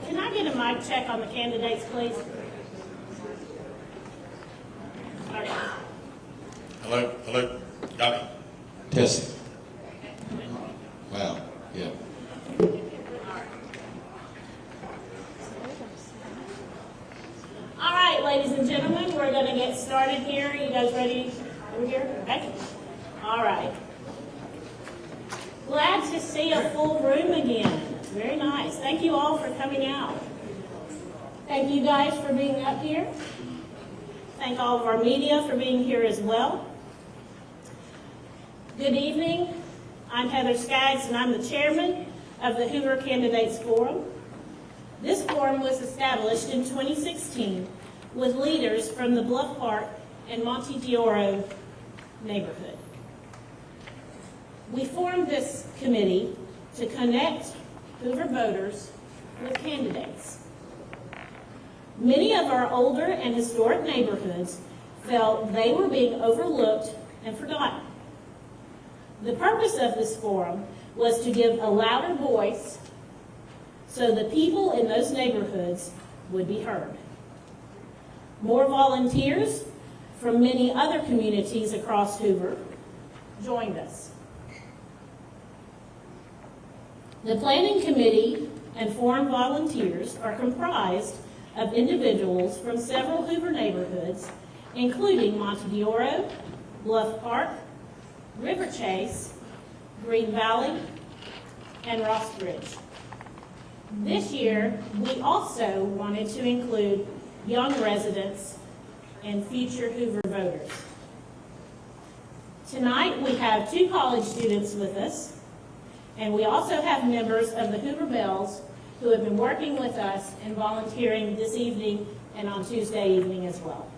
Can I get a mic check on the candidates, please? Okay. Hello, got me. Testing. Wow, yeah. All right, ladies and gentlemen, we're going to get started here. You guys ready over here? Okay. All right. Glad to see a full room again. Very nice. Thank you all for coming out. Thank you guys for being up here. Thank all of our media for being here as well. Good evening. I'm Heather Skaggs, and I'm the chairman of the Hoover Candidates Forum. This forum was established in 2016 with leaders from the Bluff Park and Monte d'Oro neighborhood. We formed this committee to connect Hoover voters with candidates. Many of our older and historic neighborhoods felt they were being overlooked and forgotten. The purpose of this forum was to give a louder voice so the people in those neighborhoods would be heard. More volunteers from many other communities across Hoover joined us. The planning committee and forum volunteers are comprised of individuals from several Hoover neighborhoods, including Monte d'Oro, Bluff Park, River Chase, Green Valley, and Ross Bridge. This year, we also wanted to include young residents and future Hoover voters. Tonight, we have 2 college students with us, and we also have members of the Hoover Bells who have been working with us and volunteering this evening and on Tuesday evening as well.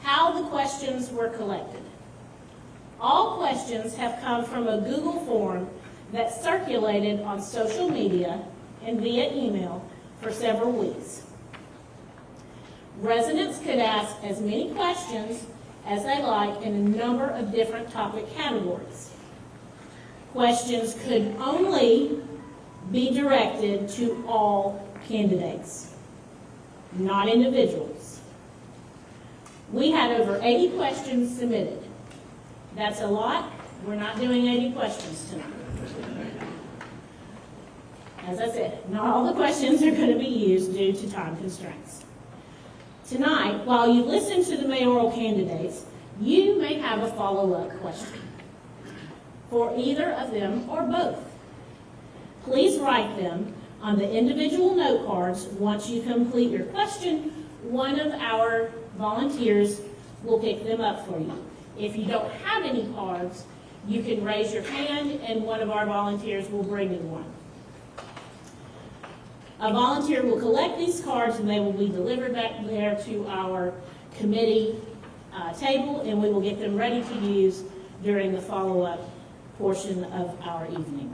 How the questions were collected. All questions have come from a Google form that circulated on social media and via email for several weeks. Residents could ask as many questions as they like in a number of different topic categories. Questions could only be directed to all candidates, not individuals. We had over 80 questions submitted. That's a lot. We're not doing 80 questions tonight. As I said, not all the questions are going to be used due to time constraints. Tonight, while you listen to the mayoral candidates, you may have a follow-up question for either of them or both. Please write them on the individual note cards. Once you complete your question, one of our volunteers will pick them up for you. If you don't have any cards, you can raise your hand and one of our volunteers will bring you one. A volunteer will collect these cards and they will be delivered back there to our committee table, and we will get them ready to use during the follow-up portion of our evening.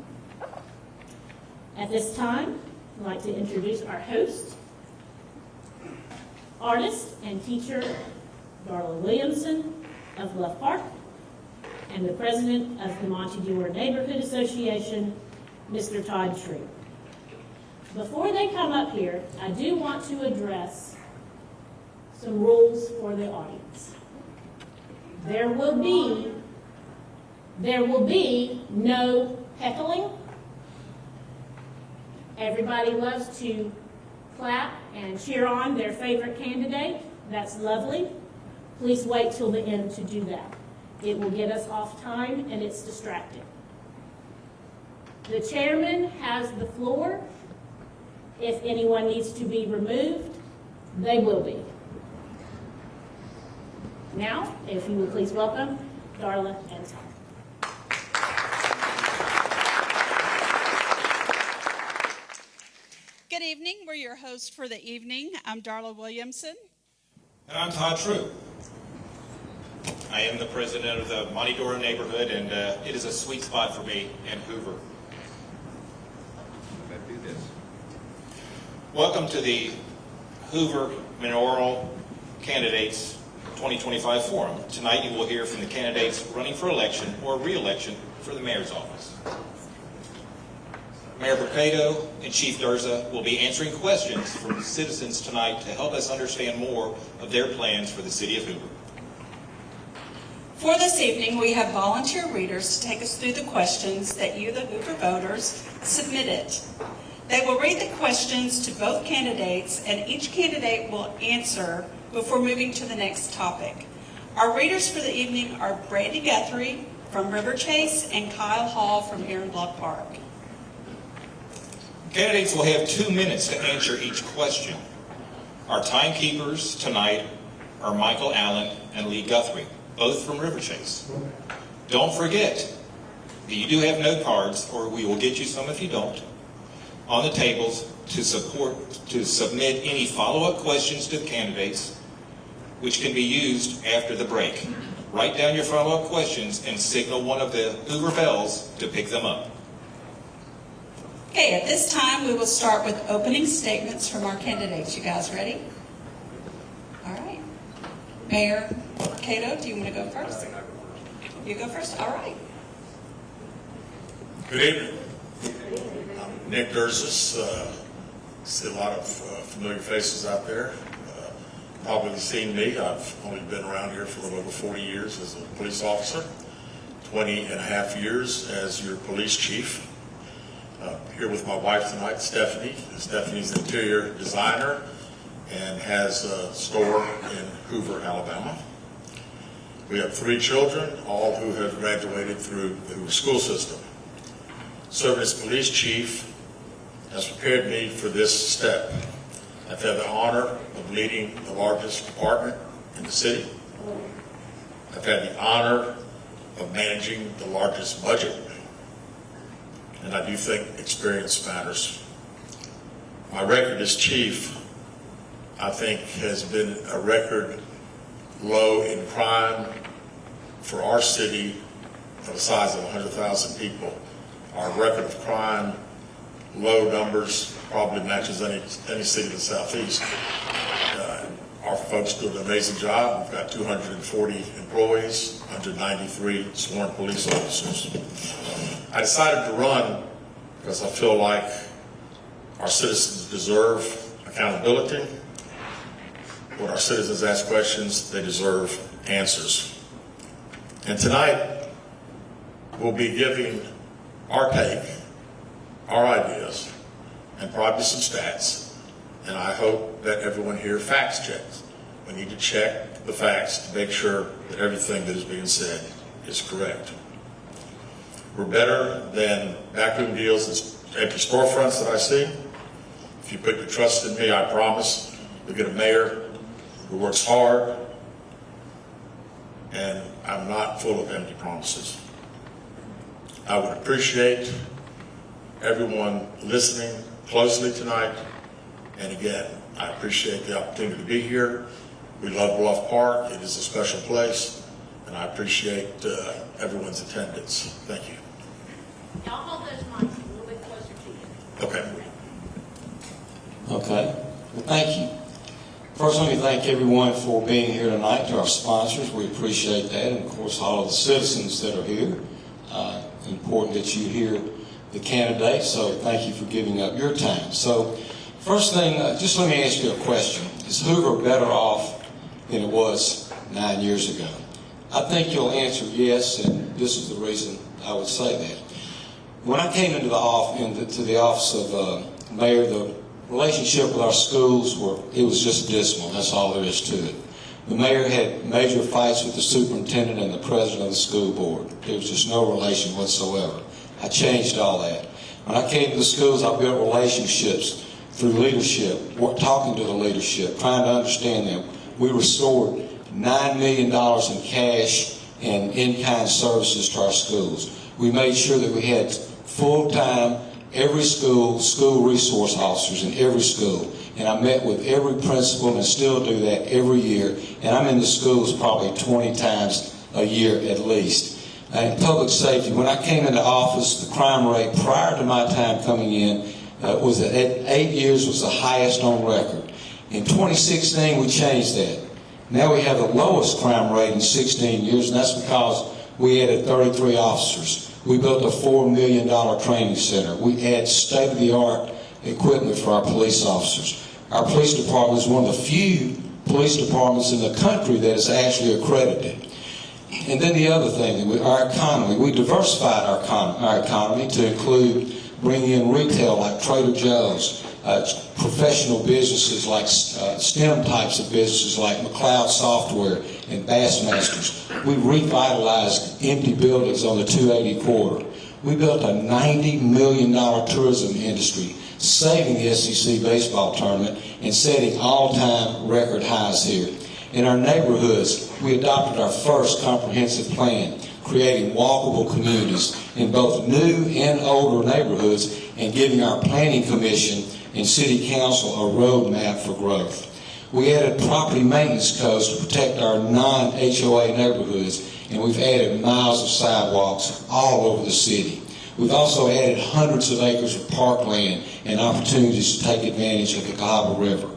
At this time, I'd like to introduce our host, artist and teacher Darla Williamson of Bluff Park, and the president of the Monte d'Oro Neighborhood Association, Mr. Todd True. Before they come up here, I do want to address some rules for the audience. There will be no heckling. Everybody loves to clap and cheer on their favorite candidate. That's lovely. Please wait till the end to do that. It will get us off time and it's distracting. The chairman has the floor. If anyone needs to be removed, they will be. Now, if you would please welcome Darla and Todd. Good evening. We're your host for the evening. I'm Darla Williamson. And I'm Todd True. I am the president of the Monte d'Oro neighborhood, and it is a sweet spot for me in Hoover. Welcome to the Hoover Mayoral Candidates 2025 Forum. Tonight you will hear from the candidates running for election or re-election for the mayor's office. Mayor Mercado and Chief Durza will be answering questions from citizens tonight to help us understand more of their plans for the city of Hoover. For this evening, we have volunteer readers to take us through the questions that you, the Hoover voters, submitted. They will read the questions to both candidates, and each candidate will answer before moving to the next topic. Our readers for the evening are Brandy Guthrie from River Chase and Kyle Hall from Aaron Block Park. Candidates will have 2 minutes to answer each question. Our timekeepers tonight are Michael Allen and Lee Guthrie, both from River Chase. Don't forget that you do have note cards, or we will get you some if you don't, on the tables to submit any follow-up questions to the candidates, which can be used after the break. Write down your follow-up questions and signal one of the Hoover bells to pick them up. Okay, at this time, we will start with opening statements from our candidates. You guys ready? All right. Mayor Cato, do you want to go first? You go first? All right. Good evening. I'm Nick Durzis. See a lot of familiar faces out there. Probably seen me. I've only been around here for a little over 40 years as a police officer, 20 and a half years as your police chief. Here with my wife tonight, Stephanie. Stephanie's an interior designer and has a store in Hoover, Alabama. We have 3 children, all who have graduated through the Hoover school system. Serving as police chief has prepared me for this step. I've had the honor of leading the largest department in the city. I've had the honor of managing the largest budget. And I do think experience matters. My record as chief, I think, has been a record low in crime for our city of the size of 100,000 people. Our record of crime, low numbers, probably matches any city in the Southeast. Our folks do an amazing job. We've got 240 employees, 193 sworn police officers. I decided to run because I feel like our citizens deserve accountability. When our citizens ask questions, they deserve answers. And tonight, we'll be giving our take, our ideas, and probably some stats. And I hope that everyone here fact checks. We need to check the facts to make sure that everything that is being said is correct. We're better than backroom deals and empty storefronts that I see. If you put your trust in me, I promise you'll get a mayor who works hard, and I'm not full of empty promises. I would appreciate everyone listening closely tonight. And again, I appreciate the opportunity to be here. We love Bluff Park. It is a special place, and I appreciate everyone's attendance. Thank you. Y'all hold those mics a little bit closer to you. Okay. Okay. Well, thank you. First, let me thank everyone for being here tonight, to our sponsors. We appreciate that. And, of course, all of the citizens that are here. Important that you hear the candidates, so thank you for giving up your time. So, first thing, just let me ask you a question. Is Hoover better off than it was 9 years ago? I think you'll answer yes, and this is the reason I would say that. When I came into the office of mayor, the relationship with our schools it was just dismal. That's all there is to it. The mayor had major fights with the superintendent and the president of the school board. There was just no relation whatsoever. I changed all that. When I came to the schools, I built relationships through leadership, talking to the leadership, trying to understand them. We restored $9 million in cash and in-kind services to our schools. We made sure that we had full-time, every school resource officers in every school. And I met with every principal and still do that every year. And I'm in the schools probably 20 times a year at least. And public safety, when I came into office, the crime rate prior to my time coming in was at 8 years was the highest on record. In 2016, we changed that. Now we have the lowest crime rate in 16 years, and that's because we added 33 officers. We built a $4 million training center. We add state-of-the-art equipment for our police officers. Our police department is one of the few police departments in the country that is actually accredited. And then the other thing, our economy. We diversified our economy to include bringing in retail like Trader Joe's, professional businesses like STEM types of businesses like McLeod Software and Bassmasters. We revitalized empty buildings on the 280 corridor. We built a $90 million tourism industry, saving the SEC baseball tournament and setting all-time record highs here. In our neighborhoods, we adopted our first comprehensive plan, creating walkable communities in both new and older neighborhoods and giving our planning commission and city council a roadmap for growth. We added property maintenance codes to protect our non-HOA neighborhoods, and we've added miles of sidewalks all over the city. We've also added hundreds of acres of parkland and opportunities to take advantage of the Cahaba River.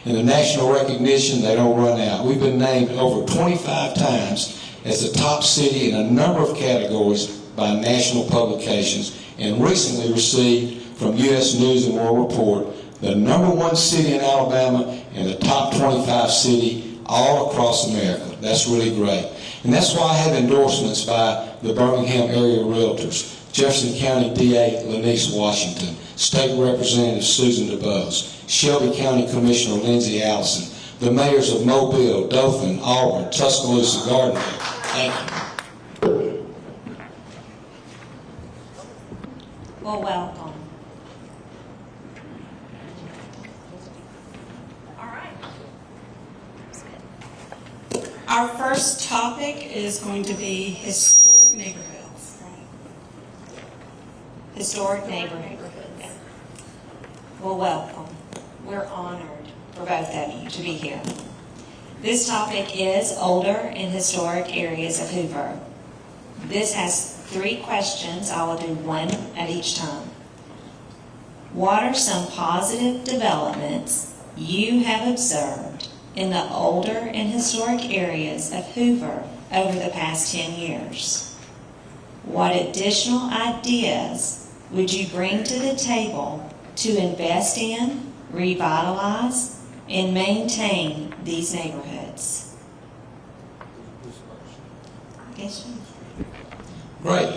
And the national recognition, they don't run out. We've been named over 25 times as the top city in a number of categories by national publications, and recently received from U.S. News and World Report the #1 city in Alabama and the top 25 city all across America. That's really great. And that's why I have endorsements by the Birmingham area realtors, Jefferson County DA Lanice Washington, State Representative Susan DuBose, Shelby County Commissioner Lindsay Allison, the mayors of Mobile, Dothan, Auburn, Tuscaloosa, Gardnerville. Thank you. Well, welcome. All right. Our first topic is going to be historic neighborhoods. Historic neighborhoods. Well, welcome. We're honored for both of you to be here. This topic is older and historic areas of Hoover. This has 3 questions. I will do one at each time. What are some positive developments you have observed in the older and historic areas of Hoover over the past 10 years? What additional ideas would you bring to the table to invest in, revitalize, and maintain these neighborhoods? Yes, sir. Great.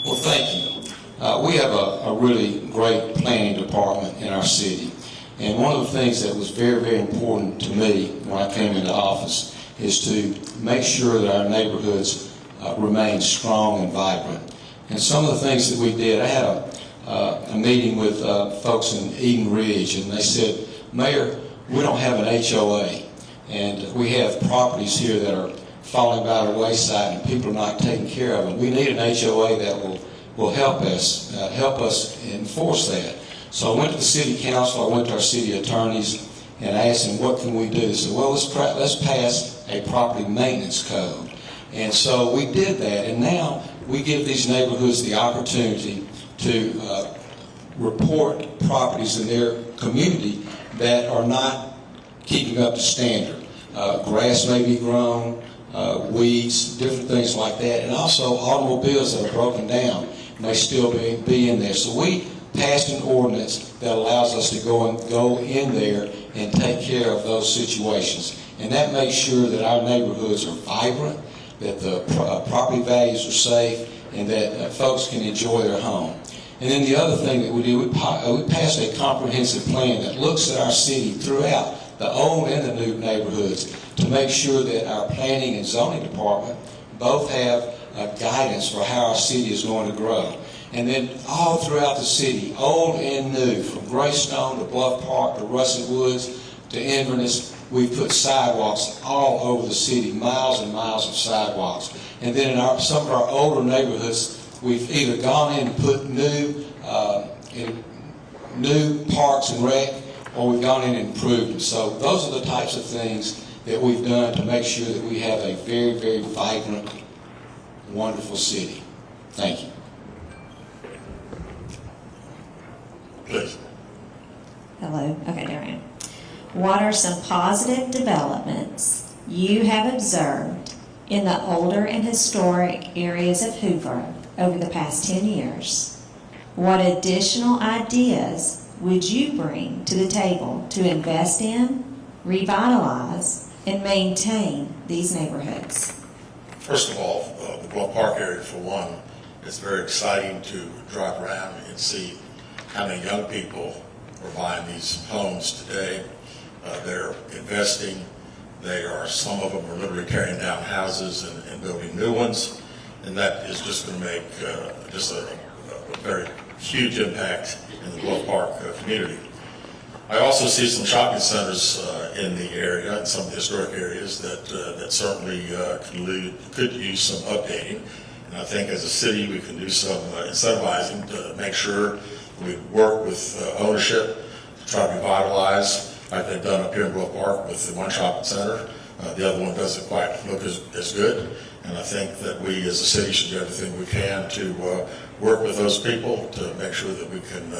Well, thank you. We have a really great planning department in our city. And one of the things that was very, very important to me when I came into office is to make sure that our neighborhoods remain strong and vibrant. And some of the things that we did, I had a meeting with folks in Eden Ridge, and they said, Mayor, we don't have an HOA, and we have properties here that are falling by the wayside and people are not taking care of them. We need an HOA that will help us enforce that. So I went to the city council, I went to our city attorneys, and I asked them, what can we do? They said, well, let's pass a property maintenance code. And so we did that, and now we give these neighborhoods the opportunity to report properties in their community that are not keeping up to standard. Grass may be grown, weeds, different things like that, and also automobiles that are broken down may still be in there. So we passed an ordinance that allows us to go in there and take care of those situations. And that makes sure that our neighborhoods are vibrant, that the property values are safe, and that folks can enjoy their home. And then the other thing that we did, we passed a comprehensive plan that looks at our city throughout the old and the new neighborhoods to make sure that our planning and zoning department both have guidance for how our city is going to grow. And then all throughout the city, old and new, from Greystone to Bluff Park to Russet Woods to Inverness, we've put sidewalks all over the city, miles and miles of sidewalks. And then in some of our older neighborhoods, we've either gone in and put new parks and rec, or we've gone in and improved them. So those are the types of things that we've done to make sure that we have a very, very vibrant, wonderful city. Thank you. Please. Hello. Okay, there I am. What are some positive developments you have observed in the older and historic areas of Hoover over the past 10 years. What additional ideas would you bring to the table to invest in, revitalize, and maintain these neighborhoods? First of all, the Bluff Park area, for one, it's very exciting to drive around and see how many young people are buying these homes today. They're investing. Some of them are literally tearing down houses and building new ones, and that is just going to make just a very huge impact in the Bluff Park community. I also see some shopping centers in the area, in some of the historic areas, that certainly could use some updating. And I think as a city, we can do some incentivizing to make sure we work with ownership to try to revitalize, like they've done up here in Bluff Park with the one shopping center. The other one doesn't quite look as good. And I think that we as a city should do everything we can to work with those people to make sure that we can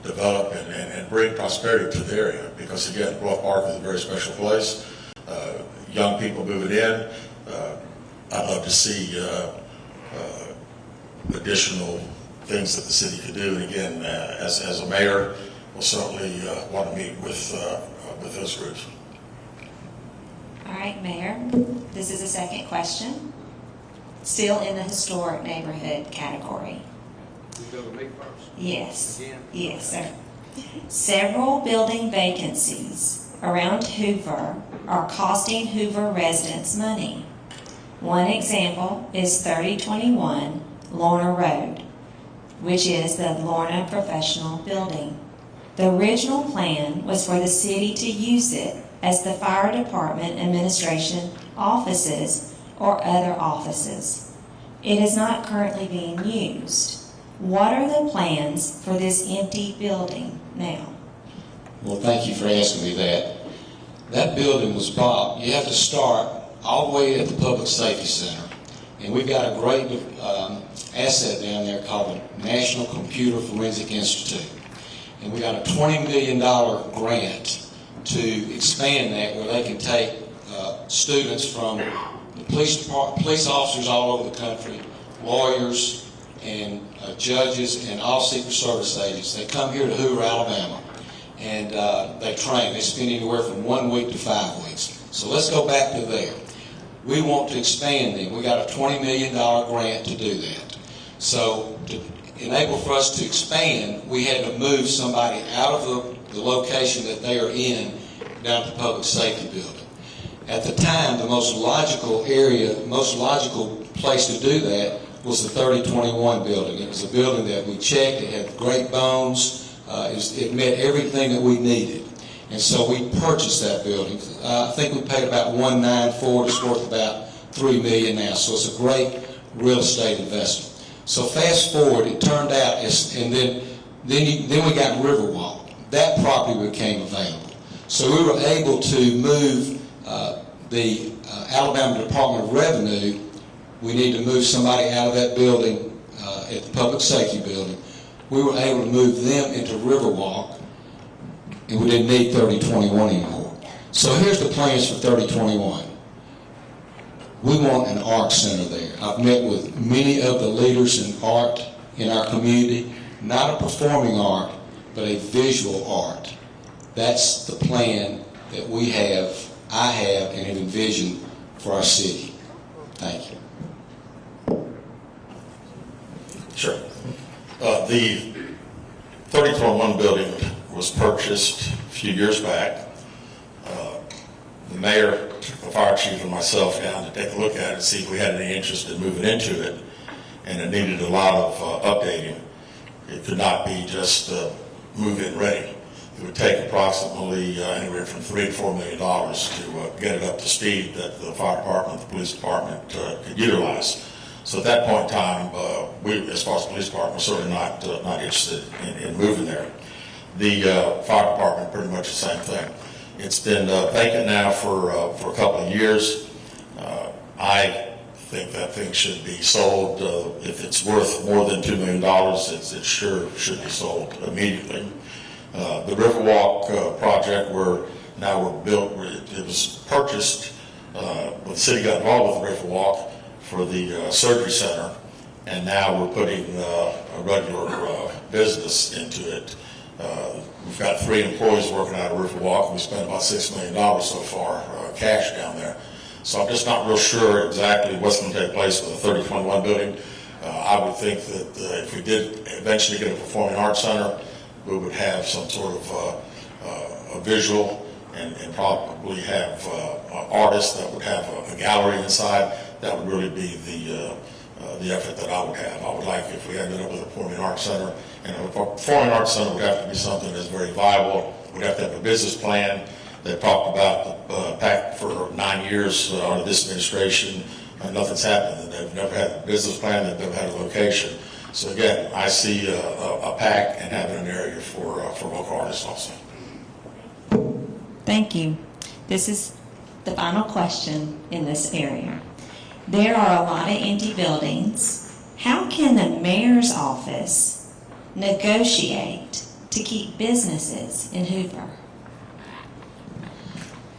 develop and bring prosperity to the area. Because again, Bluff Park is a very special place. Young people moving in. I'd love to see additional things that the city could do. And again, as a mayor, we'll certainly want to meet with those groups. All right, Mayor, this is a second question. Still in the historic neighborhood category. You go to me first. Yes. Again? Yes, sir. Several building vacancies around Hoover are costing Hoover residents money. One example is 3021 Lorna Road, which is the Lorna Professional Building. The original plan was for the city to use it as the fire department administration offices or other offices. It is not currently being used. What are the plans for this empty building now? Well, thank you for asking me that. That building was bought. You have to start all the way at the Public Safety Center. And we've got a great asset down there called the National Computer Forensic Institute. And we got a $20 million grant to expand that, where they can take students from the police officers all over the country, lawyers and judges and all Secret Service agents. They come here to Hoover, Alabama, and they train. They spend anywhere from 1 week to 5 weeks. So let's go back to there. We want to expand them. We got a $20 million grant to do that. So to enable for us to expand, we had to move somebody out of the location that they are in down to the Public Safety Building. At the time, the most logical place to do that was the 3021 building. It was a building that we checked. It had great bones. It met everything that we needed. And so we purchased that building. I think we paid about $194. It's worth about $3 million now. So it's a great real estate investment. So fast forward, it turned out, and then we got Riverwalk. That property became available. So we were able to move the Alabama Department of Revenue. We need to move somebody out of that building at the Public Safety Building. We were able to move them into Riverwalk, and we didn't need 3021 anymore. So here's the plans for 3021. We want an art center there. I've met with many of the leaders in art in our community, not a performing art, but a visual art. That's the plan that we have, I have, and have envisioned for our city. Thank you. Sure. The 3021 building was purchased a few years back. The mayor took the fire chief and myself down to take a look at it, see if we had any interest in moving into it, and it needed a lot of updating. It could not be just move-in ready. It would take approximately anywhere from $3 to $4 million to get it up to speed that the fire department, the police department could utilize. So at that point in time, we, as far as the police department, were certainly not interested in moving there. The fire department, pretty much the same thing. It's been vacant now for a couple of years. I think that thing should be sold. If it's worth more than $2 million, it sure should be sold immediately. The Riverwalk project, it was purchased when the city got involved with the Riverwalk for the surgery center. and now we're putting a regular business into it. We've got 3 employees working out of Riverwalk, and we spent about $6 million so far cash down there. So I'm just not real sure exactly what's going to take place with the 3021 building. I would think that if we did eventually get a performing arts center, we would have some sort of a visual and probably have artists that would have a gallery inside. That would really be the effort that I would have. I would like if we ended up with a performing arts center, and a performing arts center would have to be something that's very viable. We'd have to have a business plan. They talked about the pact for 9 years under this administration. Nothing's happened. They've never had a business plan. They've never had a location. So again, I see a pact and having an area for local artists also. Thank you. This is the final question in this area. There are a lot of empty buildings. How can the mayor's office negotiate to keep businesses in Hoover?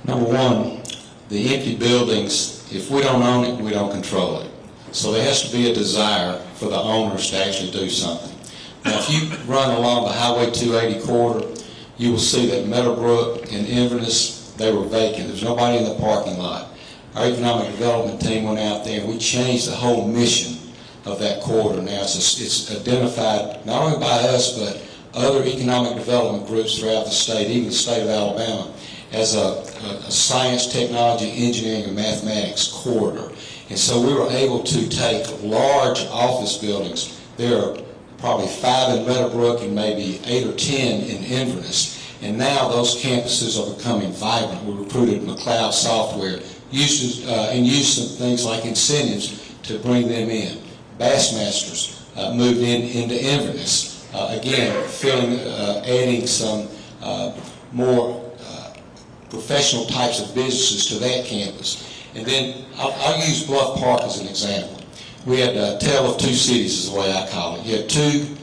Number one, the empty buildings, if we don't own it, we don't control it. So there has to be a desire for the owners to actually do something. Now, if you run along the Highway 280 corridor, you will see that Meadowbrook and Inverness, they were vacant. There's nobody in the parking lot. Our economic development team went out there and we changed the whole mission of that corridor. Now it's identified not only by us, but other economic development groups throughout the state, even the state of Alabama, as a science, technology, engineering, and mathematics corridor. And so we were able to take large office buildings. There are probably 5 in Meadowbrook and maybe 8 or 10 in Inverness. And now those campuses are becoming vibrant. We recruited McLeod Software, used some things like incentives to bring them in. Bassmasters moved into Inverness. Again, adding some more professional types of businesses to that campus. And then I'll use Bluff Park as an example. We had a tale of 2 cities is the way I call it. You had 2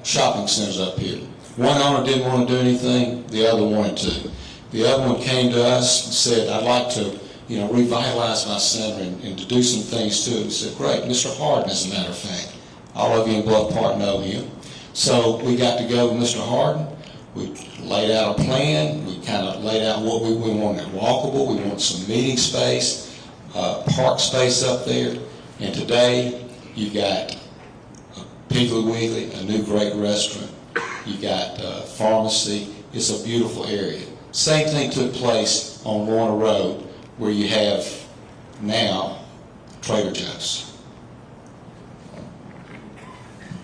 shopping centers up here. One owner didn't want to do anything, the other wanted to. The other one came to us and said, I'd like to revitalize my center and to do some things to it. We said, great, Mr. Harden, as a matter of fact. All of you in Bluff Park know him. So we got to go with Mr. Harden. We laid out a plan. We kind of laid out what we wanted. Walkable, we wanted some meeting space, park space up there. And today, you've got a Piggly Wiggly, a new great restaurant. You got pharmacy. It's a beautiful area. Same thing took place on Warner Road, where you have now Trader Joe's.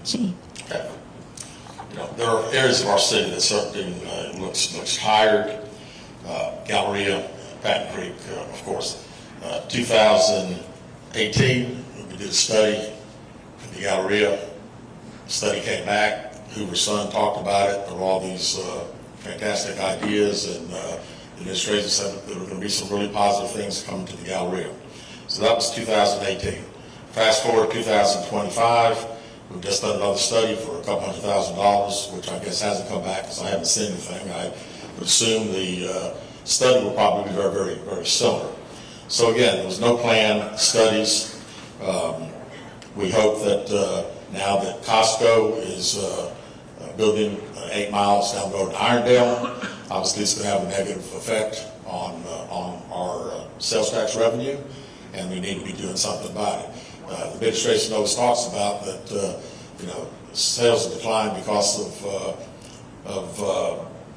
Gee. Okay. There are areas of our city that certainly looks tired. Galleria, Patton Creek, of course. 2018, we did a study at the Galleria. The study came back. Hoover's son talked about it. There were all these fantastic ideas, and the administration said that there were going to be some really positive things coming to the Galleria. So that was 2018. Fast forward to 2025, we've just done another study for $200,000, which I guess hasn't come back because I haven't seen anything. I would assume the study will probably be very, very, very similar. So again, there was no plan, studies. We hope that now that Costco is building 8 miles down the road in Irondale, obviously it's going to have a negative effect on our sales tax revenue, and we need to be doing something about it. The administration always talks about that, sales have declined because of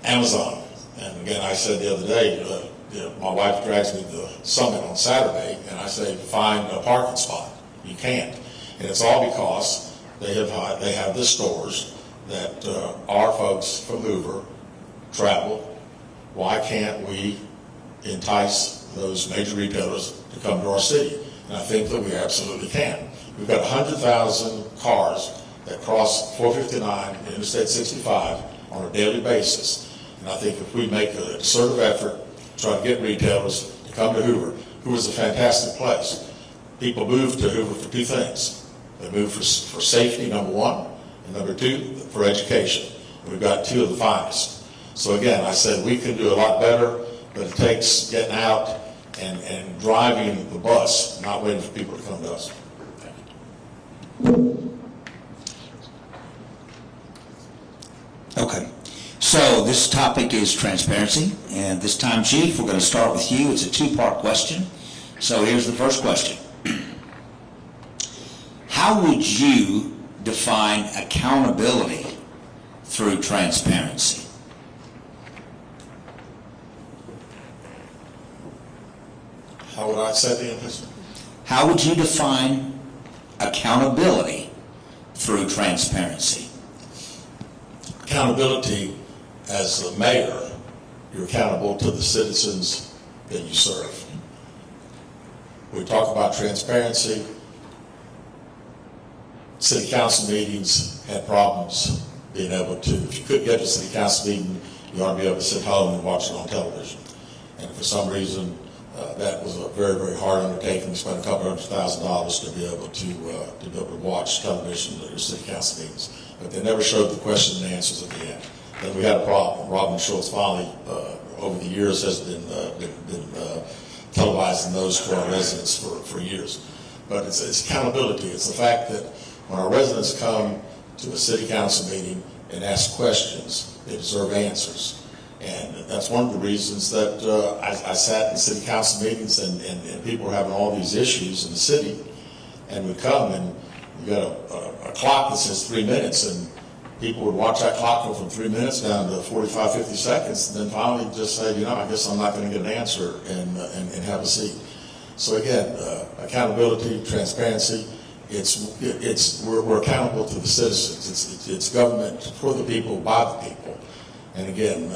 Amazon. And again, I said the other day, my wife drags me to the summit on Saturday, and I say, find a parking spot. You can't. And it's all because they have the stores that our folks from Hoover travel. Why can't we entice those major retailers to come to our city? And I think that we absolutely can. We've got 100,000 cars that cross 459 and Interstate 65 on a daily basis. And I think if we make a concerted effort to try to get retailers to come to Hoover, Hoover's a fantastic place. People move to Hoover for 2 things. They move for safety, number 1, and number 2, for education. And we've got 2 of the finest. So again, I said we can do a lot better, but it takes getting out and driving the bus, not waiting for people to come to us. Okay. So this topic is transparency, and this time, Chief, we're going to start with you. It's a two-part question. So here's the first question. How would you define accountability through transparency? How would I say the answer? How would you define accountability through transparency? Accountability, as the mayor, you're accountable to the citizens that you serve. We talk about transparency. City council meetings had problems being able to, if you couldn't get to a city council meeting, you ought to be able to sit home and watch it on television. And for some reason, that was a very, very hard undertaking. We spent $200,000 to be able to watch television at city council meetings. But they never showed the questions and answers at the end. Then we had a problem. Robin Schultz finally, over the years, has been televising those for our residents for years. But it's accountability. It's the fact that when our residents come to a city council meeting and ask questions, they deserve answers. And that's one of the reasons that I sat in city council meetings and people were having all these issues in the city. And we come and you got a clock that says 3 minutes, and people would watch that clock go from 3 minutes down to 45, 50 seconds, and then finally just say, I guess I'm not going to get an answer and have a seat. So again, accountability, transparency, we're accountable to the citizens. It's government for the people, by the people. And again,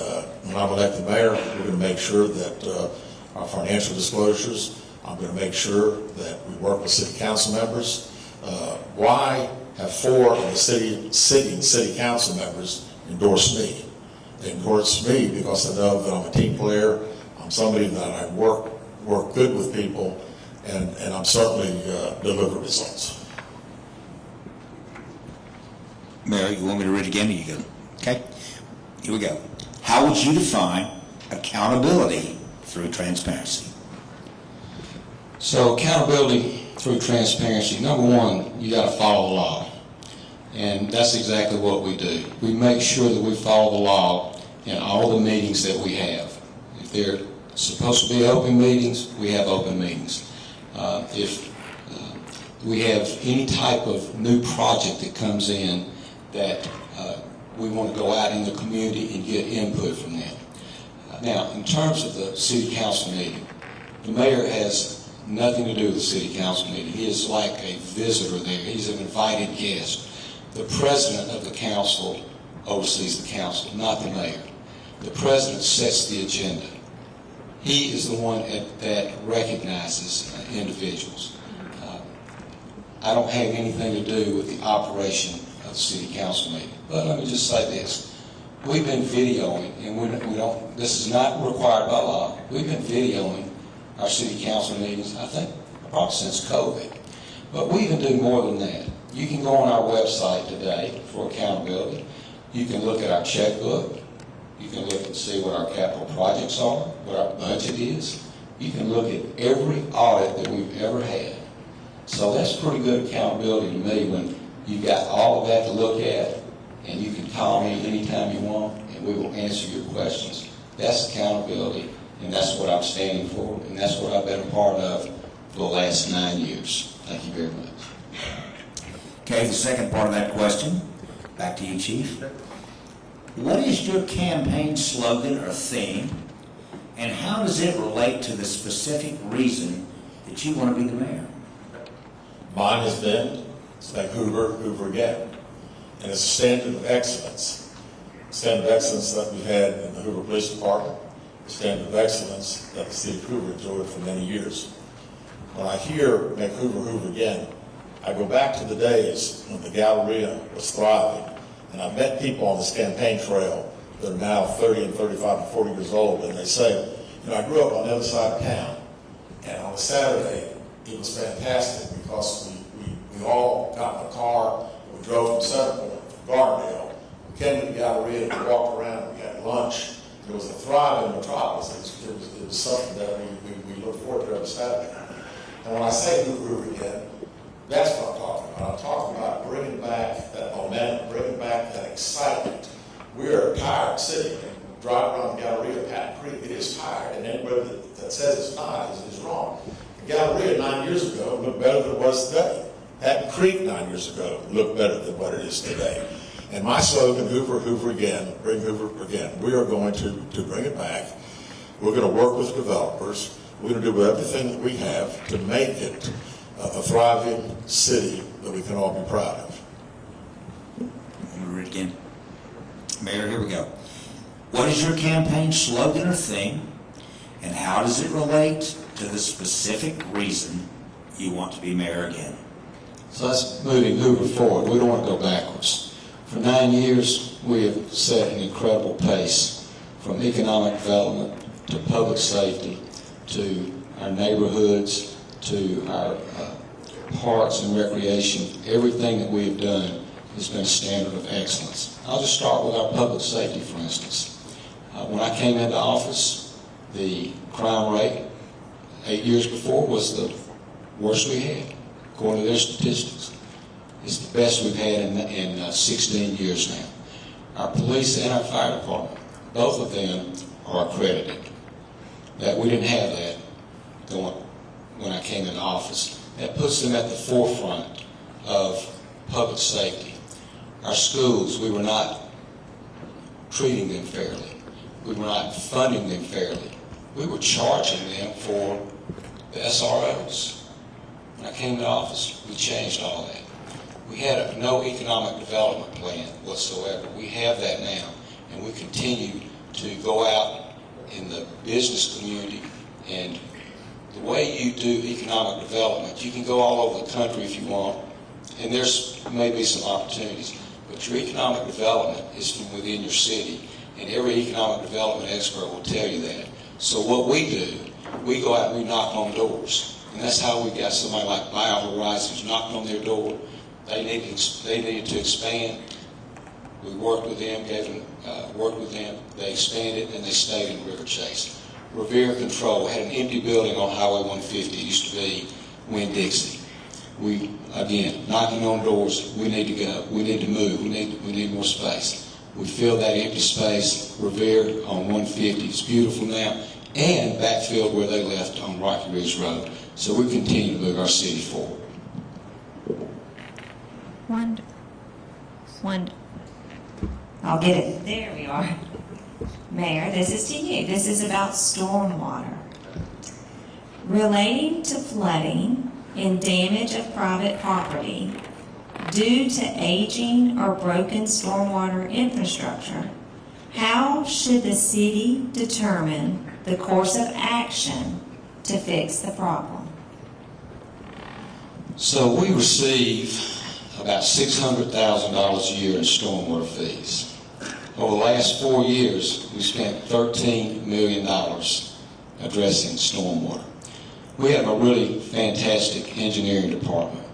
when I'm elected mayor, we're going to make sure that our financial disclosures, I'm going to make sure that we work with city council members. Why have 4 of the sitting city council members endorsed me? They endorsed me because they know that I'm a team player. I'm somebody that I work good with people, and I'm certainly deliver results. Mary, you want me to read again, or you go? Okay, here we go. How would you define accountability through transparency? So accountability through transparency, number one, you got to follow the law. And that's exactly what we do. We make sure that we follow the law in all the meetings that we have. If they're supposed to be open meetings, we have open meetings. If we have any type of new project that comes in that we want to go out in the community and get input from them. Now, in terms of the city council meeting, the mayor has nothing to do with the city council meeting. He is like a visitor there. He's an invited guest. The president of the council oversees the council, not the mayor. The president sets the agenda. He is the one that recognizes individuals. I don't have anything to do with the operation of the city council meeting. But let me just say this. We've been videoing, and we don't, this is not required by law. We've been videoing our city council meetings, I think, probably since COVID. But we can do more than that. You can go on our website today for accountability. You can look at our checkbook. You can look and see what our capital projects are, what our budget is. You can look at every audit that we've ever had. So that's pretty good accountability to me when you've got all of that to look at, and you can call me anytime you want, and we will answer your questions. That's accountability, and that's what I'm standing for, and that's what I've been a part of for the last 9 years. Thank you very much. Okay, the second part of that question, back to you, Chief. What is your campaign slogan or theme, and how does it relate to the specific reason that you want to be the mayor? Mine has been, it's like Hoover, Hoover again. And it's a standard of excellence. Standard of excellence that we've had in the Hoover Police Department, the standard of excellence that the city of Hoover enjoyed for many years. When I hear make Hoover, Hoover again, I go back to the days when the Galleria was thriving, and I met people on this campaign trail that are now 30 and 35 and 40 years old, and they say, I grew up on the other side of town, and on a Saturday, it was fantastic because we all got in a car, we drove from Centerpoint, from Gardendale, we came to the Galleria, we walked around, we had lunch. There was a thriving metropolis. It was something that we look forward to every Saturday. And when I say Hoover again, that's what I'm talking about. I'm talking about bringing back that momentum, bringing back that excitement. We're a tired city. Drive around the Galleria of Patton Creek, it is tired, and anybody that says it's not is wrong. The Galleria 9 years ago looked better than it was today. Patton Creek 9 years ago looked better than what it is today. And my slogan, Hoover, Hoover again, bring Hoover again. We are going to bring it back. We're going to work with developers. We're going to do everything that we have to make it a thriving city that we can all be proud of. Hoover again. Mayor, here we go. What is your campaign slogan or theme, and how does it relate to the specific reason you want to be mayor again? So that's moving Hoover forward. We don't want to go backwards. For 9 years, we have set an incredible pace from economic development to public safety to our neighborhoods to our parks and recreation. Everything that we have done has been a standard of excellence. I'll just start with our public safety, for instance. When I came into office, the crime rate 8 years before was the worst we had, according to their statistics. It's the best we've had in 16 years now. Our police and our fire department, both of them are accredited. That we didn't have that going when I came into office. That puts them at the forefront of public safety. Our schools, we were not treating them fairly. We were not funding them fairly. We were charging them for the SROs. When I came to office, we changed all that. We had no economic development plan whatsoever. We have that now, and we continue to go out in the business community, and the way you do economic development, you can go all over the country if you want, and there's maybe some opportunities, but your economic development is from within your city, and every economic development expert will tell you that. So what we do, we go out and we knock on doors, and that's how we got somebody like BioHorizons knocked on their door. They needed to expand. We worked with them, They expanded, and they stayed in River Chase. Revere Control had an empty building on Highway 150. It used to be Winn-Dixie. We, again, knocking on doors. We need to go. We need to move. We need more space. We filled that empty space. Revere on 150. It's beautiful now, and backfilled where they left on Rocky Ridge Road. So we continue to move our city forward. Wonderful. I'll get it. There we are. Mayor, this is to you. This is about stormwater. Relating to flooding and damage of private property due to aging or broken stormwater infrastructure, how should the city determine the course of action to fix the problem? So we receive about $600,000 a year in stormwater fees. Over the last 4 years, we spent $13 million addressing stormwater. We have a really fantastic engineering department,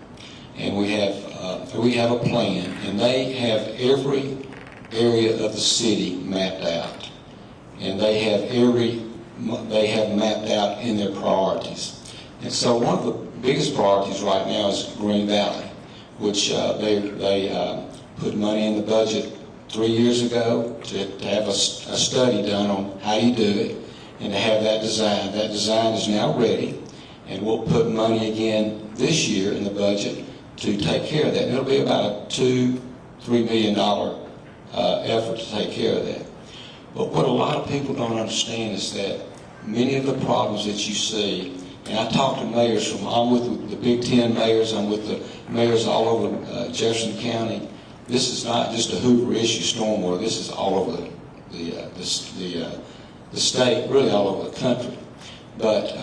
and we have a plan, and they have every area of the city mapped out, and they have mapped out in their priorities. And so one of the biggest priorities right now is Green Valley, which they put money in the budget 3 years ago to have a study done on how you do it and to have that design. That design is now ready, and we'll put money again this year in the budget to take care of that. And it'll be about a $2-3 million effort to take care of that. But what a lot of people don't understand is that many of the problems that you see, and I talk to mayors I'm with the Big Ten mayors, I'm with the mayors all over Jefferson County. This is not just a Hoover issue, stormwater. This is all over the state, really all over the country. But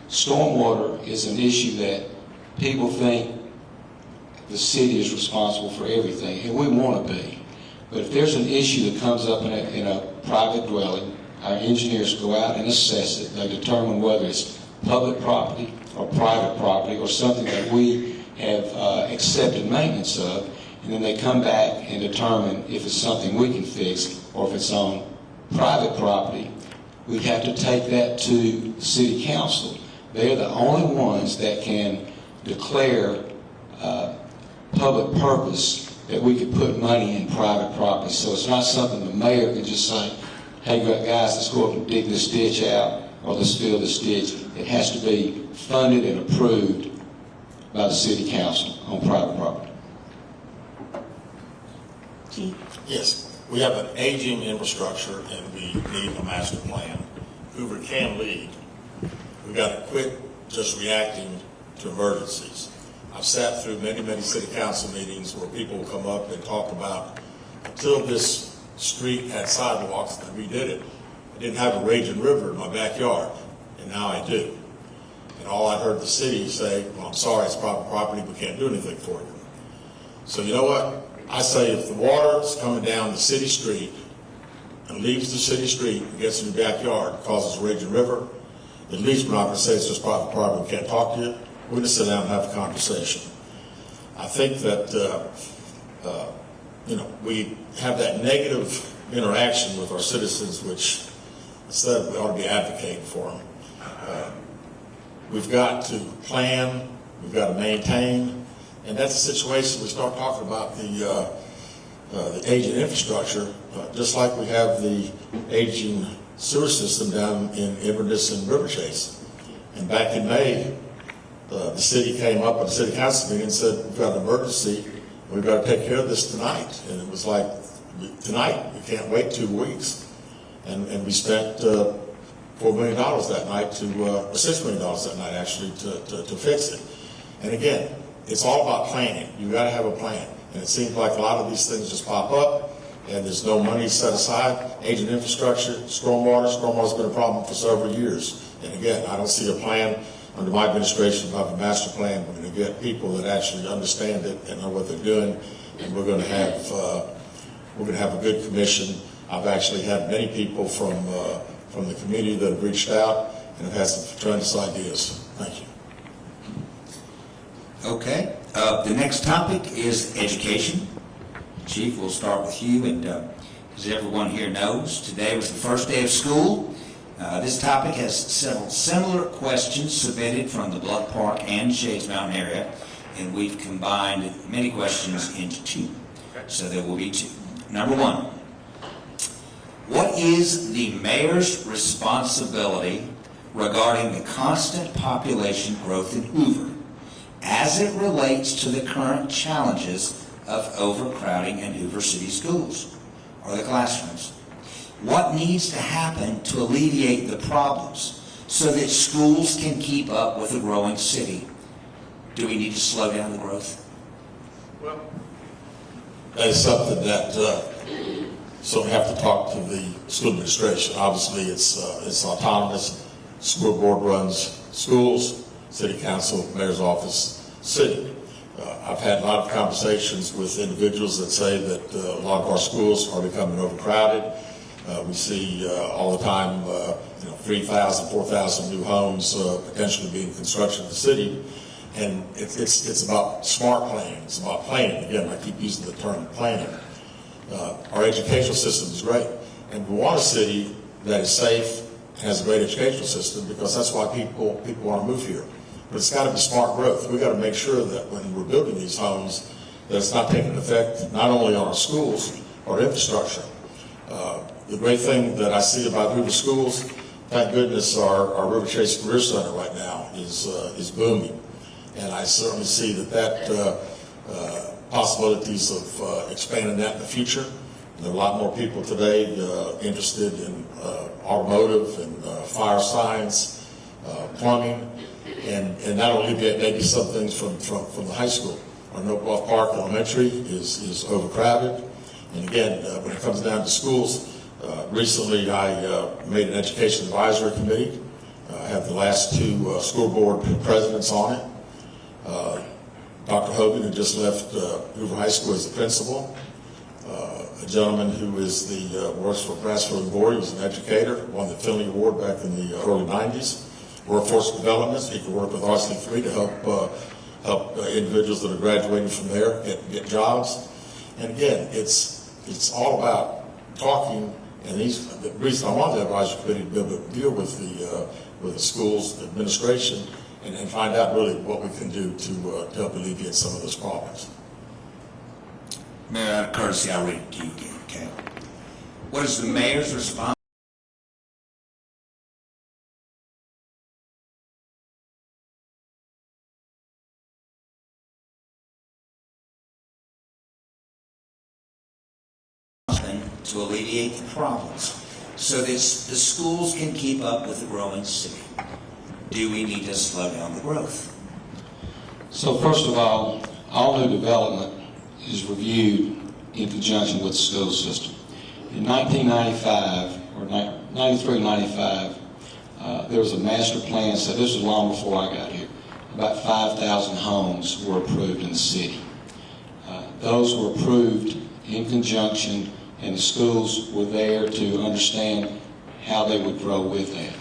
stormwater is an issue that people think the city is responsible for everything, and we want to be. But if there's an issue that comes up in a private dwelling, our engineers go out and assess it. They determine whether it's public property or private property or something that we have accepted maintenance of, and then they come back and determine if it's something we can fix or if it's on private property. We have to take that to the city council. They're the only ones that can declare public purpose that we could put money in private property. So it's not something the mayor can just say, hey guys, let's go up and dig this ditch out, or let's fill this ditch. It has to be funded and approved by the city council on private property. Chief? Yes, we have an aging infrastructure and we need a master plan. Hoover can lead. We got to quit just reacting to emergencies. I've sat through many, many city council meetings where people will come up and talk about, until this street had sidewalks and we did it, I didn't have a raging river in my backyard, and now I do. And all I heard the city say, well, I'm sorry, it's private property, we can't do anything for you. So you know what? I say if the water is coming down the city street and leaves the city street and gets in your backyard, causes a raging river, at least we're not going to say it's just private property, we can't talk to you. We're going to sit down and have a conversation. I think that, we have that negative interaction with our citizens, which instead we ought to be advocating for them. We've got to plan, we've got to maintain, and that's the situation. We start talking about the aging infrastructure, just like we have the aging sewer system down in Inverness and River Chase. And back in May, the city came up at the city council meeting and said, we've got an emergency, we've got to take care of this tonight. And it was like, tonight, we can't wait 2 weeks. And we spent $4 million that night or $6 million that night actually to fix it. And again, it's all about planning. You've got to have a plan. And it seems like a lot of these things just pop up and there's no money set aside. Aging infrastructure, stormwater's been a problem for several years. And again, I don't see a plan under my administration of a master plan. We're going to get people that actually understand it and know what they're doing, and we're going to have a good commission. I've actually had many people from the community that have reached out and have had some tremendous ideas. Thank you. Okay, the next topic is education. Chief, we'll start with you, and as everyone here knows, today was the first day of school. This topic has several similar questions submitted from the Bluff Park and Shades Mountain area, and we've combined many questions into 2. So there will be 2. Number 1, what is the mayor's responsibility regarding the constant population growth in Hoover as it relates to the current challenges of overcrowding in Hoover City schools or the classrooms? What needs to happen to alleviate the problems so that schools can keep up with a growing city? Do we need to slow down the growth? Well, that is something that so we have to talk to the school administration. Obviously, it's autonomous. School board runs schools, city council, mayor's office, city. I've had a lot of conversations with individuals that say that a lot of our schools are becoming overcrowded. We see all the time, 3,000, 4,000 new homes potentially being constructed in the city. And it's about smart planning. It's about planning. Again, I keep using the term planning. Our educational system is great. And we want a city that is safe and has a great educational system because that's why people want to move here. But it's got to be smart growth. We've got to make sure that when we're building these homes, that it's not taking effect not only on our schools, our infrastructure. The great thing that I see about Hoover schools, thank goodness our River Chase Career Center right now is booming. And I certainly see that possibilities of expanding that in the future. There are a lot more people today interested in automotive and fire science, plumbing, and not only get maybe some things from the high school. Our North Bluff Park Elementary is overcrowded. And again, when it comes down to schools, recently I made an education advisory committee. I have the last 2 school board presidents on it. Dr. Hogan, who just left Hoover High School as the principal. A gentleman who works for Brassfield Board, he was an educator, won the Finley Award back in the early 90s. Workforce development, he can work with RC3 to help individuals that are graduating from there get jobs. And again, it's all about talking, and the reason I wanted the advisory committee to be able to deal with the schools administration and find out really what we can do to help alleviate some of those problems. Mayor, out of courtesy, I'll read it to you again, okay? What is the mayor's response? To alleviate the problems so that the schools can keep up with the growing city? Do we need to slow down the growth? So first of all new development is reviewed in conjunction with the school system. In 1995, or 93, 95, there was a master plan, so this was long before I got here. About 5,000 homes were approved in the city. Those were approved in conjunction, and the schools were there to understand how they would grow with that.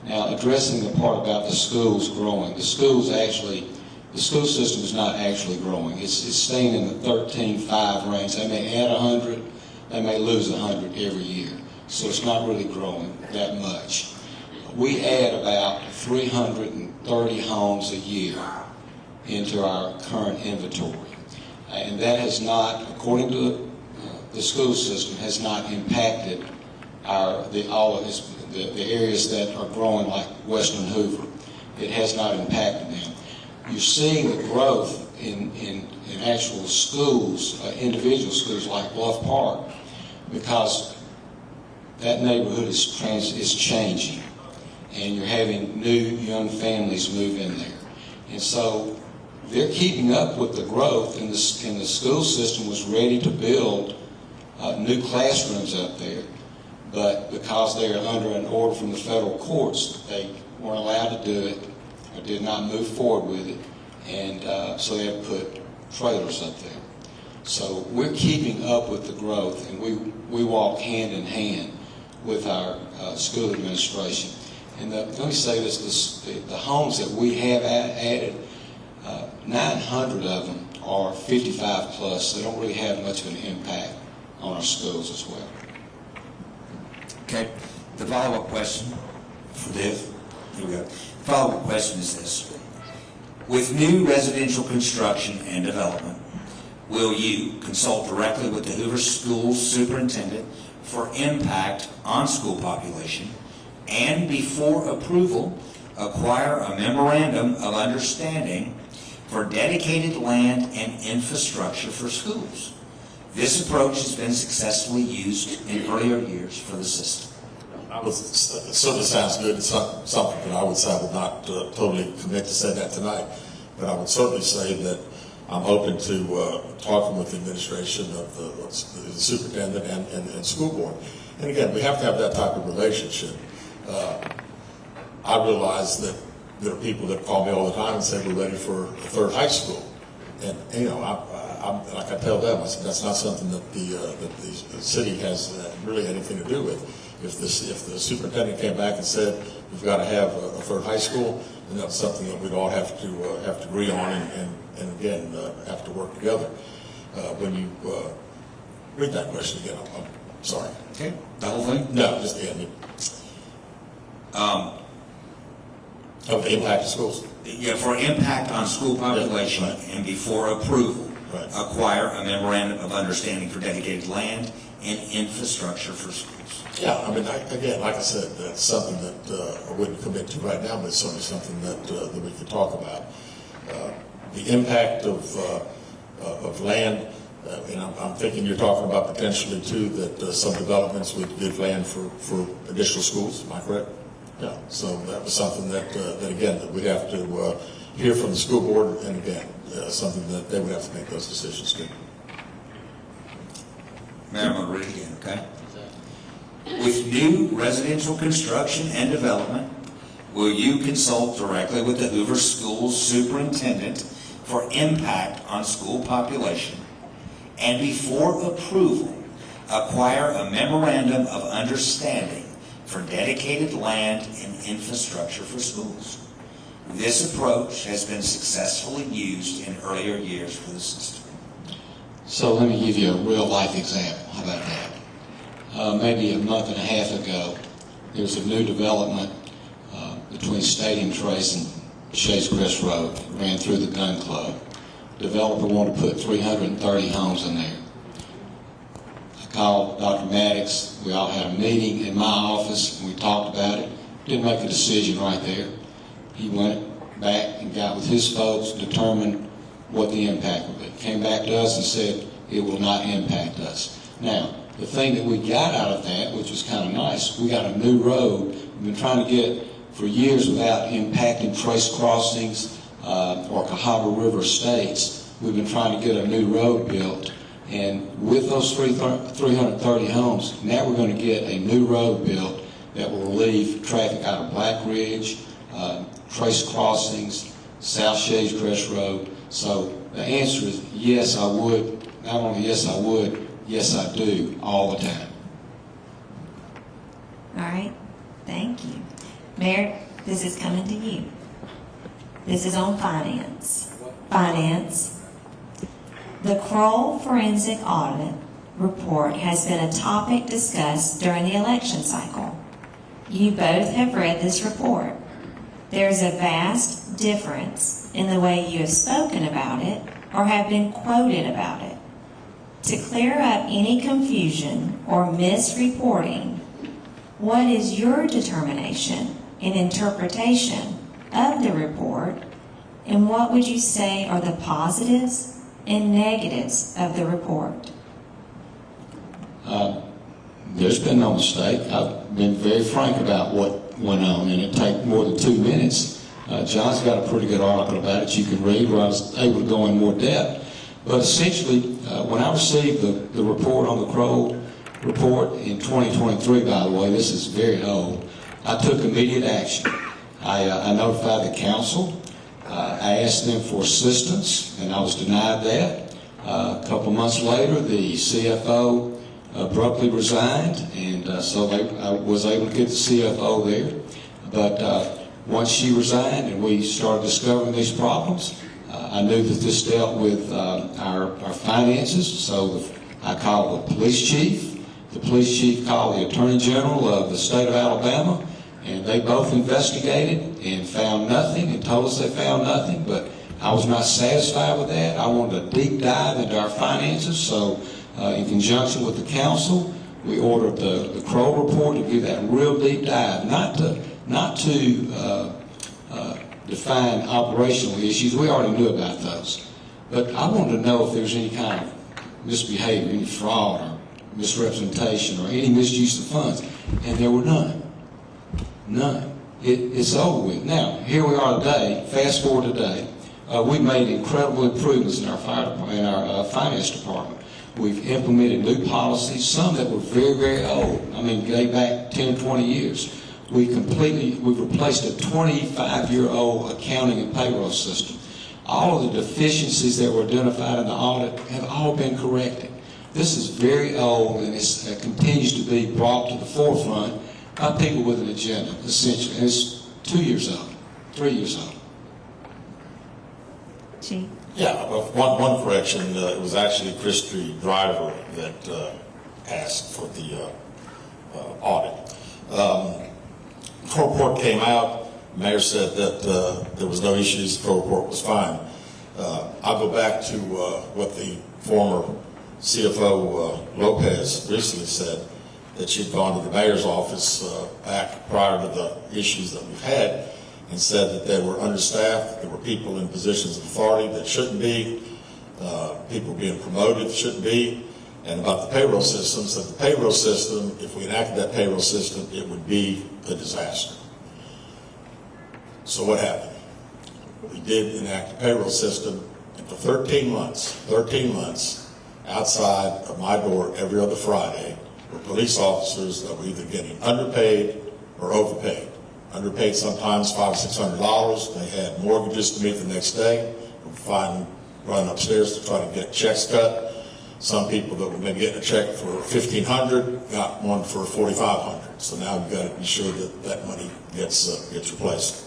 Now, addressing the part about the schools growing, the school system is not actually growing. It's staying in the 13.5 range. They may add 100, they may lose 100 every year. So it's not really growing that much. We add about 330 homes a year into our current inventory. And that has not, according to the school system, has not impacted the areas that are growing like Western Hoover. It has not impacted them. You're seeing the growth in actual schools, individual schools like Bluff Park, because that neighborhood is changing, and you're having new young families move in there. And so they're keeping up with the growth, and the school system was ready to build new classrooms up there, but because they are under an order from the federal courts, they weren't allowed to do it, or did not move forward with it, and so they had to put trailers up there. So we're keeping up with the growth, and we walk hand in hand with our school administration. And let me say this, the homes that we have added, 900 of them are 55 plus. They don't really have much of an impact on our schools as well. Okay, the follow-up question for this, here we go. The follow-up question is this. With new residential construction and development, will you consult directly with the Hoover Schools Superintendent for impact on school population, and before approval, acquire a memorandum of understanding for dedicated land and infrastructure for schools? This approach has been successfully used in earlier years for the system. It certainly sounds good. It's not something that I would say I would not totally commit to say that tonight, but I would certainly say that I'm open to talking with the administration of the superintendent and school board. And again, we have to have that type of relationship. I realize that there are people that call me all the time and say we're ready for a third high school, and you know, like I tell them, I said that's not something that the city has really anything to do with. If the superintendent came back and said we've got to have a third high school, then that's something that we'd all have to agree on and again have to work together. When you read that question again, I'm sorry. Okay, the whole thing? No, just the end. Of the impact of schools. Yeah, for impact on school population, Yeah, right. and before approval, Right. acquire a memorandum of understanding for dedicated land and infrastructure for schools. Yeah, I mean, again, like I said, that's something that I wouldn't commit to right now, but it's certainly something that we could talk about. The impact of land, and I'm thinking you're talking about potentially too that some developments would give land for additional schools. Am I correct? Yeah. So that was something that again that we'd have to hear from the school board, and again something that they would have to make those decisions too. Mayor, I'm going to read it again, okay? With new residential construction and development, will you consult directly with the Hoover Schools Superintendent for impact on school population, and before approval, acquire a memorandum of understanding for dedicated land and infrastructure for schools? This approach has been successfully used in earlier years for the system. So let me give you a real life example. How about that? Maybe a month and a half ago, there's a new development between Stadium Trace and Shays Crest Road. It ran through the gun club. Developer wanted to put 330 homes in there. called Dr. Maddox. We all had a meeting in my office, and we talked about it. Didn't make a decision right there. He went back and got with his folks, determined what the impact would be. Came back to us and said it will not impact us. Now, the thing that we got out of that, which was kind of nice, we got a new road. We've been trying to get for years without impacting trace crossings or Cahaba River estates. We've been trying to get a new road built. And with those 330 homes, now we're going to get a new road built that will relieve traffic out of Black Ridge, trace crossings, South Shades Crest Road. So the answer is yes, I would. Not only yes, I would, yes, I do, all the time. All right, thank you. Mayor, this is coming to you. This is on finance. Finance. The Kroll Forensic Audit Report has been a topic discussed during the election cycle. You both have read this report. There's a vast difference in the way you have spoken about it or have been quoted about it. To clear up any confusion or misreporting, what is your determination and interpretation of the report, and what would you say are the positives and negatives of the report? There's been no mistake. I've been very frank about what went on, and it take more than 2 minutes. John's got a pretty good article about it you can read where I was able to go in more depth. But essentially, when I received the report on the Kroll report in 2023, by the way, this is very old, I took immediate action. I notified the council. I asked them for assistance, and I was denied that. A couple months later, the CFO abruptly resigned, and so I was able to get the CFO there. But once she resigned and we started discovering these problems, I knew that this dealt with our finances, so I called the police chief. The police chief called the Attorney General of the state of Alabama, and they both investigated and found nothing and told us they found nothing, but I was not satisfied with that. I wanted a deep dive into our finances, so in conjunction with the council, we ordered the Kroll report to give that real deep dive, not to define operational issues. We already knew about those. But I wanted to know if there's any kind of misbehavior, any fraud or misrepresentation or any misuse of funds. And there were none. None. It's over with. Now, here we are today, fast forward today. We've made incredible improvements in our fire department, in our finance department. We've implemented new policies, some that were very, very old. I mean, going back 10, 20 years. We've replaced a 25-year-old accounting and payroll system. All of the deficiencies that were identified in the audit have all been corrected. This is very old, and it continues to be brought to the forefront by people with an agenda, essentially. And it's 2 years old, 3 years old. Chief? Yeah, one correction, it was actually Christy Driver that asked for the audit. The report came out, the mayor said that there was no issues, the report was fine. I'll go back to what the former CFO Lopez recently said, that she'd gone to the mayor's office back prior to the issues that we've had, and said that they were understaffed, there were people in positions of authority that shouldn't be, people being promoted that shouldn't be, and about the payroll system, said the payroll system, if we enacted that payroll system, it would be a disaster. So what happened? We did enact the payroll system, and for 13 months, outside of my door every other Friday, were police officers that were either getting underpaid or overpaid. Underpaid sometimes $500 or $600. They had mortgages to meet the next day. We'd run upstairs to try to get checks cut. Some people that were maybe getting a check for $1,500 got one for $4,500. So now we've got to be sure that that money gets replaced.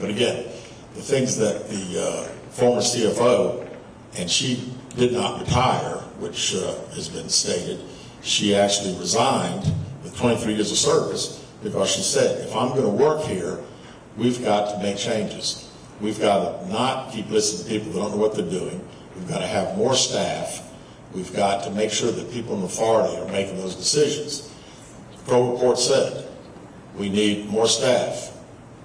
But again, the things that the former CFO, and she did not retire, which has been stated, she actually resigned with 23 years of service because she said, if I'm going to work here, we've got to make changes. We've got to not keep listening to people that don't know what they're doing. We've got to have more staff. We've got to make sure that people in authority are making those decisions. The Crow report said we need more staff.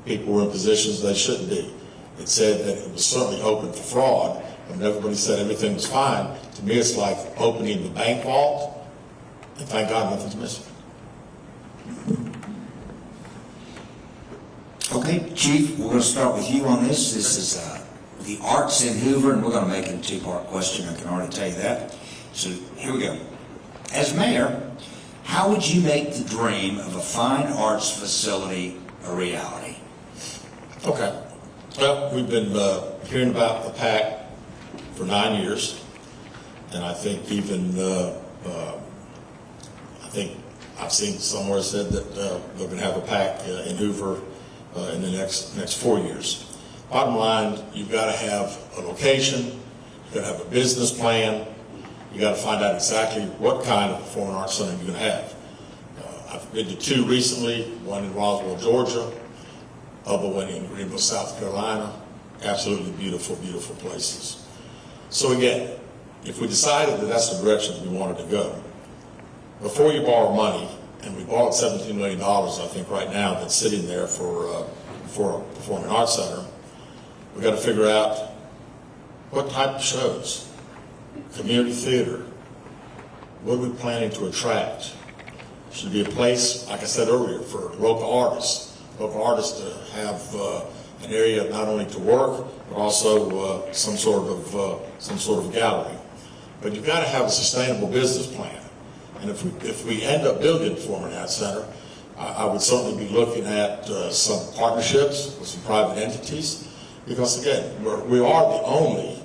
People were in positions they shouldn't be. It said that it was certainly open for fraud, and everybody said everything was fine. To me, it's like opening the bank vault, and thank God nothing's missing. Okay, Chief, we're going to start with you on this. This is the arts in Hoover, and we're going to make it a two-part question. I can already tell you that. So here we go. As mayor, how would you make the dream of a fine arts facility a reality? Okay. Well, we've been hearing about the PAC for 9 years, and I think even I've seen somewhere said that they're going to have a PAC in Hoover in the next 4 years. Bottom line, you've got to have a location, you've got to have a business plan, you got to find out exactly what kind of performing arts center you're going to have. I've been to 2 recently, one in Roswell, Georgia, other one in Greenville, South Carolina. Absolutely beautiful, beautiful places. So again, if we decided that that's the direction we wanted to go, before you borrow money, and we borrowed $17 million, I think right now, that's sitting there for a performing arts center, we got to figure out what type of shows, community theater, what are we planning to attract? Should be a place, like I said earlier, for local artists to have an area not only to work, but also some sort of gallery. But you've got to have a sustainable business plan. And if we end up building a performing arts center, I would certainly be looking at some partnerships with some private entities, because again, we are the only,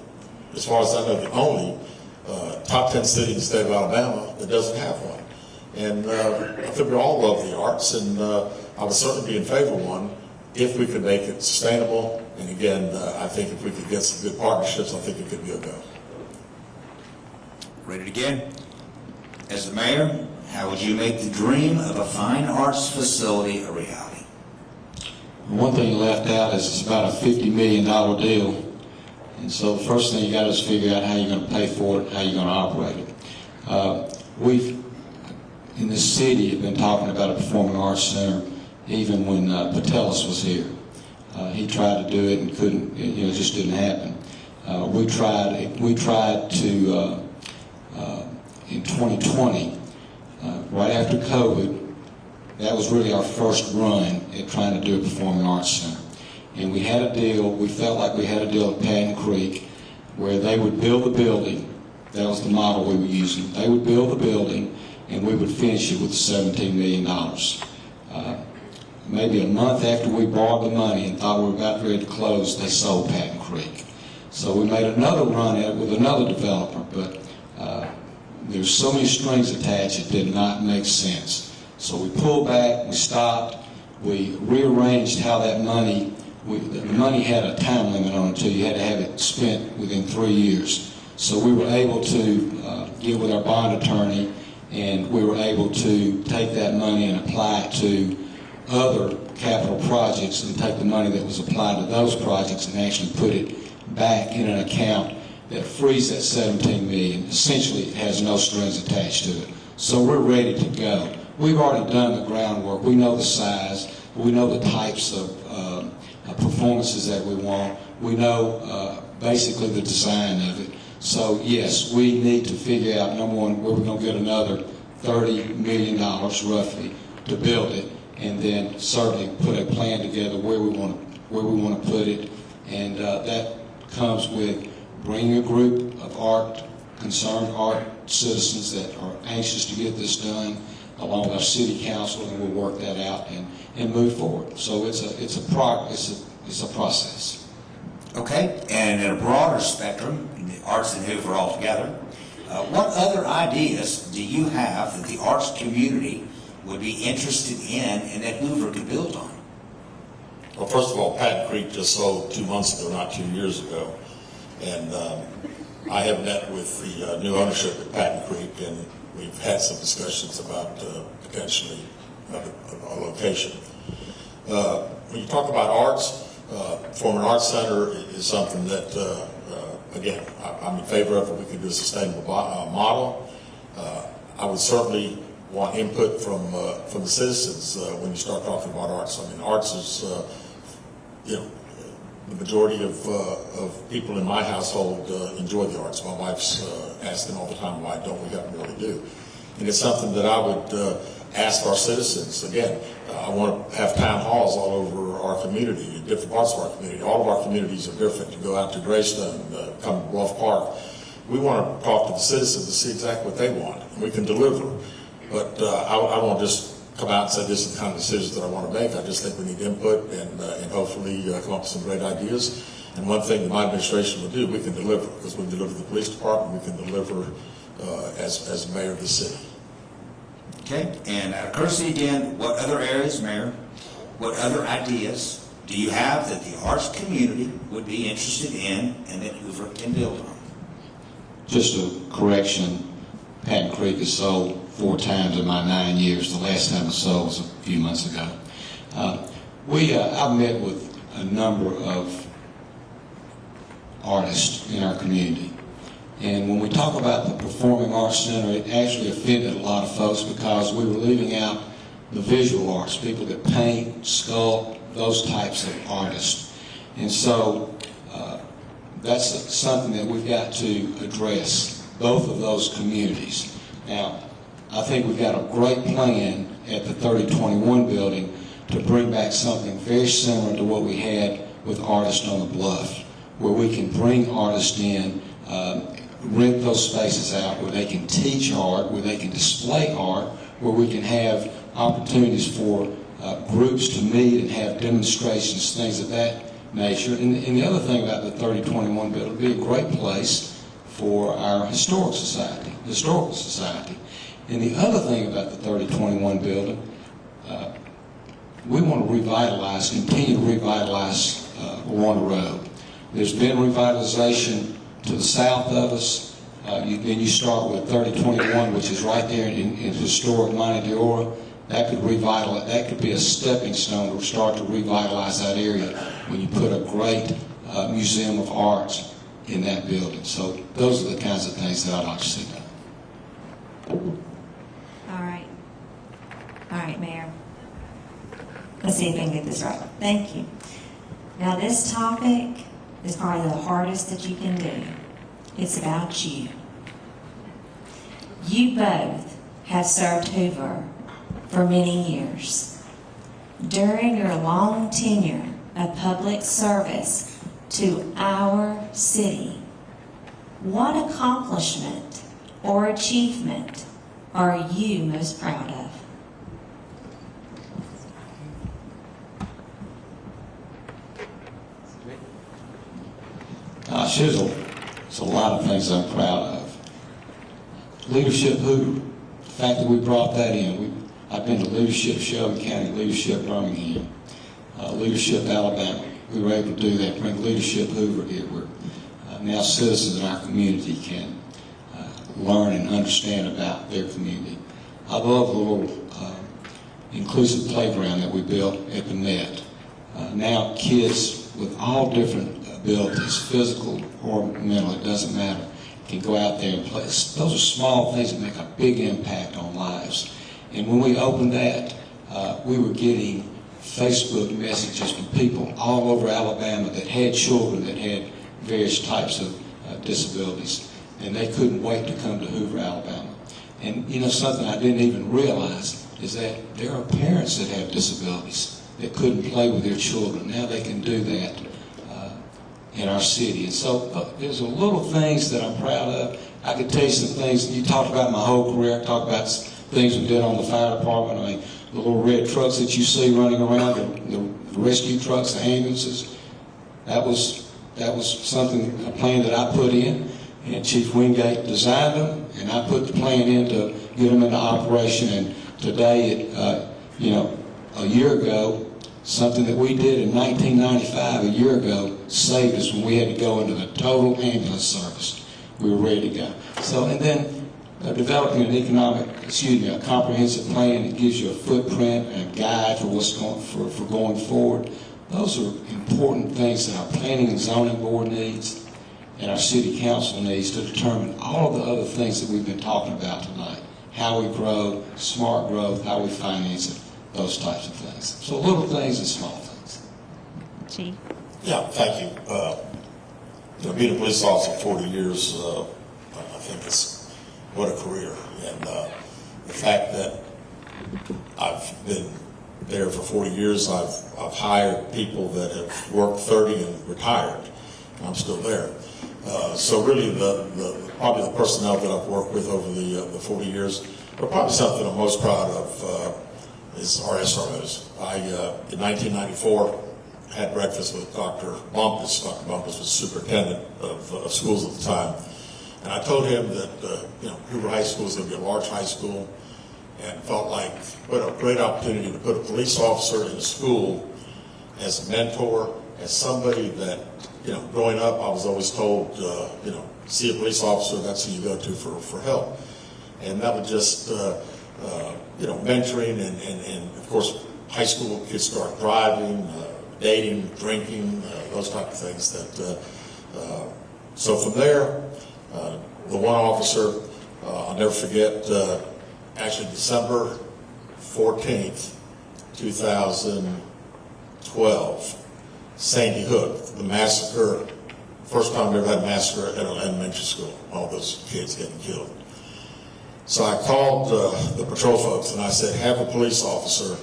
as far as I know, the only top 10 city in the state of Alabama that doesn't have one. And I think we all love the arts, and I would certainly be in favor of one if we could make it sustainable. And again, I think if we could get some good partnerships, I think it could be a go. Read it again. As the mayor, how would you make the dream of a fine arts facility a reality? One thing left out is it's about a $50 million deal. And so the first thing you got to is figure out how you're going to pay for it, how you're going to operate it. We've, in this city, have been talking about a performing arts center even when Patelis was here. He tried to do it and couldn't, it just didn't happen. We tried to, in 2020, right after COVID, that was really our first run at trying to do a performing arts center. And we had a deal, we felt like we had a deal at Patton Creek where they would build the building. That was the model we were using. They would build the building and we would finish it with $17 million. Maybe a month after we borrowed the money and thought we were about ready to close, they sold Patton Creek. So we made another run at it with another developer, but there's so many strings attached it did not make sense. So we pulled back, we stopped, we rearranged how that money, the money had a time limit on it too. You had to have it spent within 3 years. So we were able to get with our bond attorney, and we were able to take that money and apply it to other capital projects, and take the money that was applied to those projects and actually put it back in an account that frees that $17 million. Essentially, it has no strings attached to it. So we're ready to go. We've already done the groundwork. We know the size. We know the types of performances that we want. We know basically the design of it. So yes, we need to figure out, number one, where we're going to get another $30 million roughly to build it, and then certainly put a plan together where we want to put it. And that comes with bringing a group of concerned art citizens that are anxious to get this done, along with our city council, and we'll work that out and move forward. So it's a process. Okay, and in a broader spectrum, the arts in Hoover altogether, what other ideas do you have that the arts community would be interested in and that Hoover could build on? Well, first of all, Patton Creek just sold 2 months ago, not 2 years ago. And I have met with the new ownership at Patton Creek, and we've had some discussions about potentially a location. When you talk about arts, Performing Arts Center is something that, again, I'm in favor of it. We can do a sustainable model. I would certainly want input from the citizens when you start talking about arts. I mean, arts is, the majority of people in my household enjoy the arts. My wife's asking all the time, why don't we? Haven't really do. And it's something that I would ask our citizens. Again, I want to have town halls all over our community, in different parts of our community. All of our communities are different. You go out to Greystone, come to Bluff Park. We want to talk to the citizens to see exactly what they want, and we can deliver. But I won't just come out and say this is the kind of decisions that I want to make. I just think we need input and hopefully come up with some great ideas. And one thing that my administration will do, we can deliver, because we deliver the police department, we can deliver as mayor of the city. Okay, and out of courtesy again, what other areas, Mayor, what other ideas do you have that the arts community would be interested in and that Hoover can build on? Just a correction, Patton Creek has sold 4 times in my 9 years. The last time it sold was a few months ago. I've met with a number of artists in our community. And when we talk about the Performing Arts Center, it actually offended a lot of folks because we were leaving out the visual arts, people that paint, sculpt, those types of artists. And so that's something that we've got to address, both of those communities. Now, I think we've got a great plan at the 3021 building to bring back something very similar to what we had with Artists on the Bluff, where we can bring artists in, rent those spaces out where they can teach art, where they can display art, where we can have opportunities for groups to meet and have demonstrations, things of that nature. And the other thing about the 3021 building, it would be a great place for our historical society. And the other thing about the 3021 building, we want to revitalize, continue to revitalize Warner Road. There's been revitalization to the south of us. Then you start with 3021, which is right there in historic Monte d'Oro. That could revitalize. That could be a stepping stone to start to revitalize that area when you put a great museum of arts in that building. So those are the kinds of things that I'd like to see done. All right, Mayor. Let's see if I can get this right. Thank you. Now, this topic is probably the hardest that you can do. It's about you. You both have served Hoover for many years. During your long tenure of public service to our city, what accomplishment or achievement are you most proud of? Gosh, there's a lot of things I'm proud of. Leadership Hoover, the fact that we brought that in. I've been to Leadership Shelby County, Leadership Birmingham, Leadership Alabama. We were able to do that, bring Leadership Hoover here, where now citizens in our community can learn and understand about their community. I love the little inclusive playground that we built at the Met. Now kids with all different abilities, physical or mental, it doesn't matter, can go out there and play. Those are small things that make a big impact on lives. And when we opened that, we were getting Facebook messages from people all over Alabama that had children that had various types of disabilities, and they couldn't wait to come to Hoover, Alabama. And you know, something I didn't even realize is that there are parents that have disabilities that couldn't play with their children. Now they can do that in our city. And so there's a little things that I'm proud of. I could tell you some things. You talked about my whole career. I talked about things we did on the fire department. I mean, the little red trucks that you see running around, the rescue trucks, the ambulances. That was something, a plan that I put in, and Chief Wingate designed them, and I put the plan in to get them into operation. And today, a year ago, something that we did in 1995, a year ago, saved us when we had to go into the total ambulance service. We were ready to go. So, and then developing a comprehensive plan that gives you a footprint and a guide for going forward. Those are important things that our planning and zoning board needs. and our city council needs to determine all of the other things that we've been talking about tonight. How we grow, smart growth, how we finance it, those types of things. So little things and small things. Chief? Yeah, thank you. Being a police officer for 40 years, I think it's what a career. And the fact that I've been there for 40 years, I've hired people that have worked 30 and retired, and I'm still there. So really, probably the personnel that I've worked with over the 40 years, but probably something I'm most proud of is our SROs. In 1994, had breakfast with Dr. Bumpus. Dr. Bumpus was superintendent of schools at the time. And I told him that, Hoover High School is going to be a large high school, and felt like what a great opportunity to put a police officer in a school as a mentor, as somebody that, growing up, I was always told, see a police officer, that's who you go to for help. And that was just, mentoring and of course, high school kids start driving, dating, drinking, those type of things. So from there, the one officer, I'll never forget, actually December 14th, 2012, Sandy Hook, the massacre, first time we ever had a massacre at an elementary school, all those kids getting killed. So I called the patrol folks and I said, have a police officer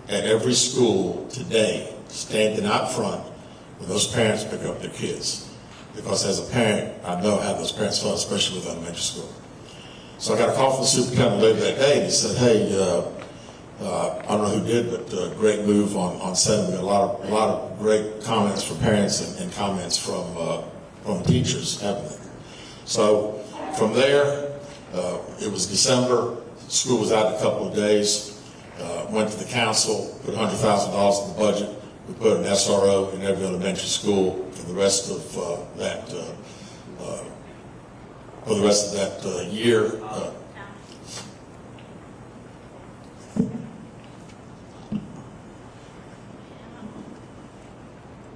at every school today standing out front when those parents pick up their kids. Because as a parent, I know how those parents felt, especially with elementary school. So I got a call from the superintendent later that day, and he said, hey, I don't know who did, but great move on setting. We got a lot of great comments from parents and comments from teachers, haven't they? So from there, it was December, school was out in a couple of days, went to the council, put $100,000 in the budget. We put an SRO in every elementary school for the rest of that year.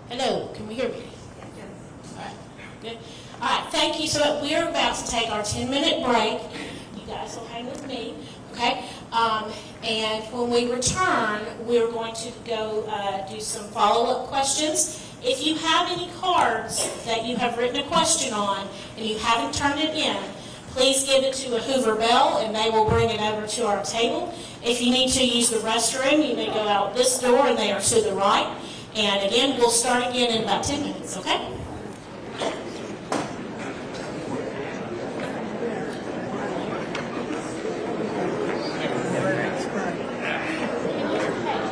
Hello, can we hear me? All right, good. All right, thank you. So we're about to take our 10-minute break. You guys will hang with me, okay? And when we return, we're going to go do some follow-up questions. If you have any cards that you have written a question on and you haven't turned it in, please give it to a Hoover Bell and they will bring it over to our table. If you need to use the restroom, you may go out this door and they are to the right. And again, we'll start again in about 10 minutes, okay?